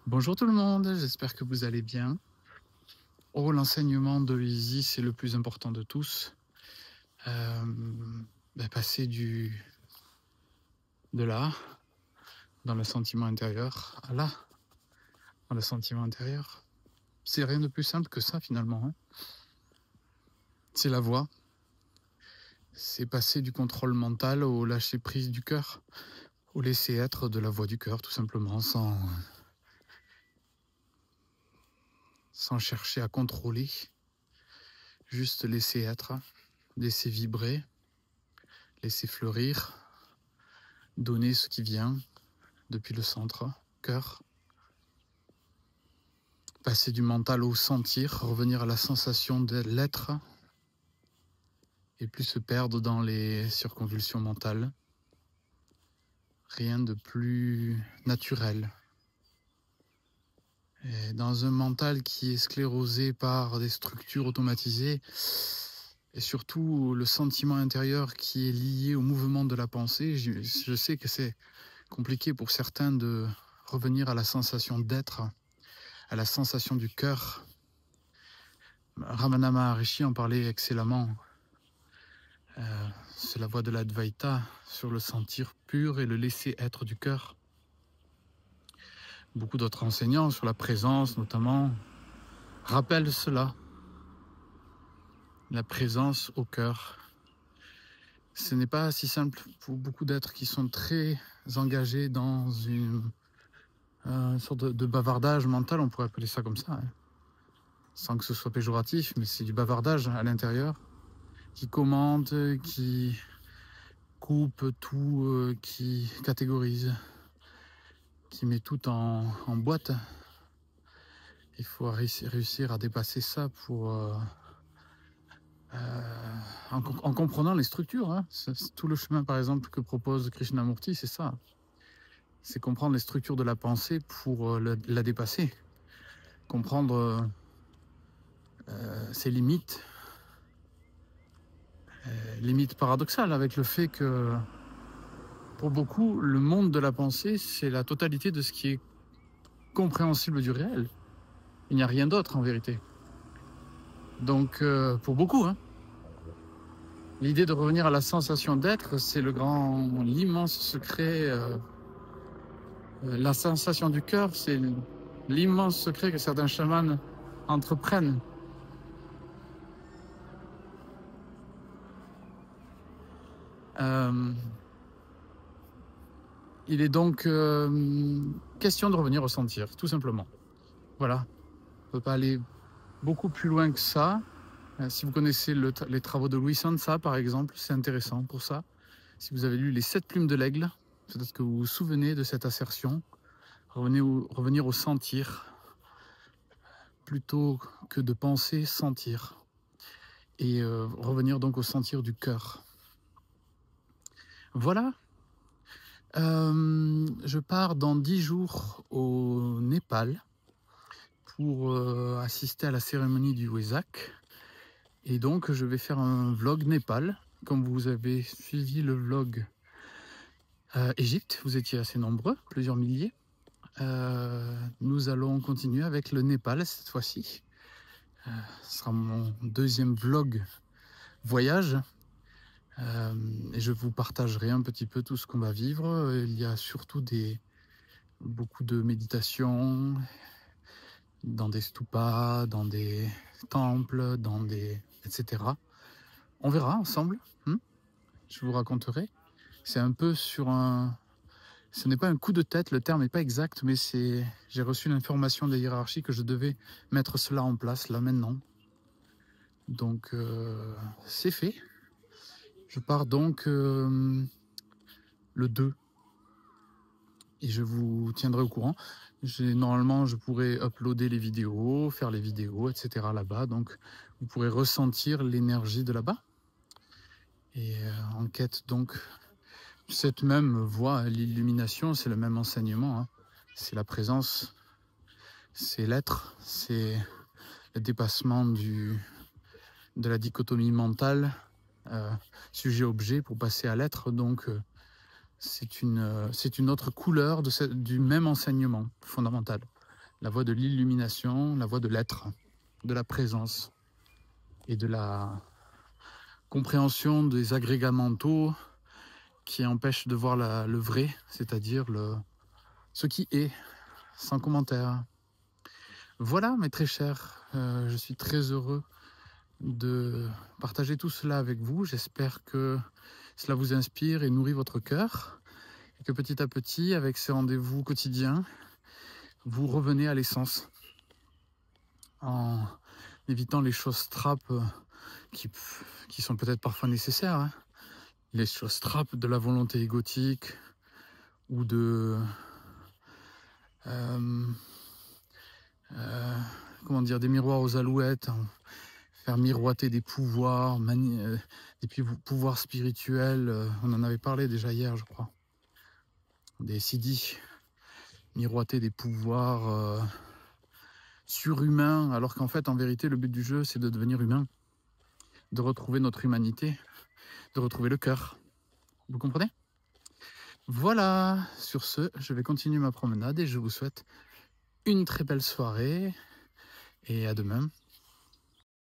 Bonjour tout le monde, j'espère que vous allez bien. Oh, l'enseignement de Easy, c'est le plus important de tous. Passer de là, dans le sentiment intérieur, à là, dans le sentiment intérieur. C'est rien de plus simple que ça finalement, hein. C'est la voie. C'est passer du contrôle mental au lâcher prise du cœur, au laisser être de la voix du cœur, tout simplement, sans chercher à contrôler. Juste laisser être, laisser vibrer, laisser fleurir, donner ce qui vient depuis le centre, cœur. Passer du mental au sentir, revenir à la sensation de l'être et plus se perdre dans les surconvulsions mentales. Rien de plus naturel. Et dans un mental qui est sclérosé par des structures automatisées et surtout le sentiment intérieur qui est lié au mouvement de la pensée, je sais que c'est compliqué pour certains de revenir à la sensation d'être, à la sensation du cœur. Ramana Maharishi en parlait excellemment. C'est la voie de l'Advaita sur le sentir pur et le laisser être du cœur. Beaucoup d'autres enseignants sur la présence notamment rappellent cela. La présence au cœur. Ce n'est pas si simple pour beaucoup d'êtres qui sont très engagés dans une sorte de bavardage mental, on pourrait appeler ça comme ça, hein. Sans que ce soit péjoratif, mais c'est du bavardage à l'intérieur, qui commente, qui coupe tout, qui catégorise, qui met tout en boîte. Il faut réussir à dépasser ça en comprenant les structures, hein. C'est tout le chemin, par exemple, que propose Krishnamurti, c'est ça. C'est comprendre les structures de la pensée pour la dépasser. Comprendre ses limites, limites paradoxales, avec le fait que, pour beaucoup, le monde de la pensée, c'est la totalité de ce qui est compréhensible du réel. Il n'y a rien d'autre, en vérité. Donc, pour beaucoup, hein, l'idée de revenir à la sensation d'être, c'est l'immense secret. La sensation du cœur, c'est l'immense secret que certains chamans entreprennent. Il est donc question de revenir au sentir, tout simplement. Voilà, on ne peut pas aller beaucoup plus loin que ça. Si vous connaissez les travaux de Louis Sansa, par exemple, c'est intéressant pour ça. Si vous avez lu Les 7 plumes de l'aigle, peut-être que vous vous souvenez de cette assertion. Revenir au sentir, plutôt que de penser, sentir. Et revenir donc au sentir du cœur. Voilà. Je pars dans 10 jours au Népal pour assister à la cérémonie du Wesak. Et donc, je vais faire un vlog Népal. Comme vous avez suivi le vlog Égypte, vous étiez assez nombreux, plusieurs milliers. Nous allons continuer avec le Népal cette fois-ci. Ce sera mon deuxième vlog voyage. Et je vous partagerai un petit peu tout ce qu'on va vivre. Il y a surtout beaucoup de méditation dans des stupas, dans des temples, etc. On verra ensemble. Je vous raconterai. C'est un peu ce n'est pas un coup de tête, le terme n'est pas exact, mais j'ai reçu l'information des hiérarchies que je devais mettre cela en place là maintenant. Donc c'est fait. Je pars donc le 2 et je vous tiendrai au courant. Normalement, je pourrais uploader les vidéos, faire les vidéos, etc. là-bas. Donc, vous pourrez ressentir l'énergie de là-bas. Et en quête, donc, cette même voie, l'illumination, c'est le même enseignement, hein. C'est la présence, c'est l'être, c'est le dépassement de la dichotomie mentale, sujet-objet, pour passer à l'être. Donc, c'est une autre couleur du même enseignement fondamental. la voie de l'illumination, la voie de l'être, de la présence et de la compréhension des agrégats mentaux qui empêchent de voir le vrai, c'est-à-dire ce qui est, sans commentaire. Voilà, mes très chers, je suis très heureux de partager tout cela avec vous. J'espère que cela vous inspire et nourrit votre cœur, et que petit à petit, avec ces rendez-vous quotidiens, vous revenez à l'essence, en évitant les choses trappes qui sont peut-être parfois nécessaires, hein. Les choses trappes de la volonté égotique ou de comment dire, des miroirs aux alouettes, hein. Faire miroiter des pouvoirs, des pouvoirs spirituels, on en avait parlé déjà hier, je crois. Des siddhis, miroiter des pouvoirs surhumains, alors qu'en fait, en vérité, le but du jeu, c'est de devenir humain, de retrouver notre humanité, de retrouver le cœur. Vous comprenez? Voilà, sur ce, je vais continuer ma promenade et je vous souhaite une très belle soirée et à demain.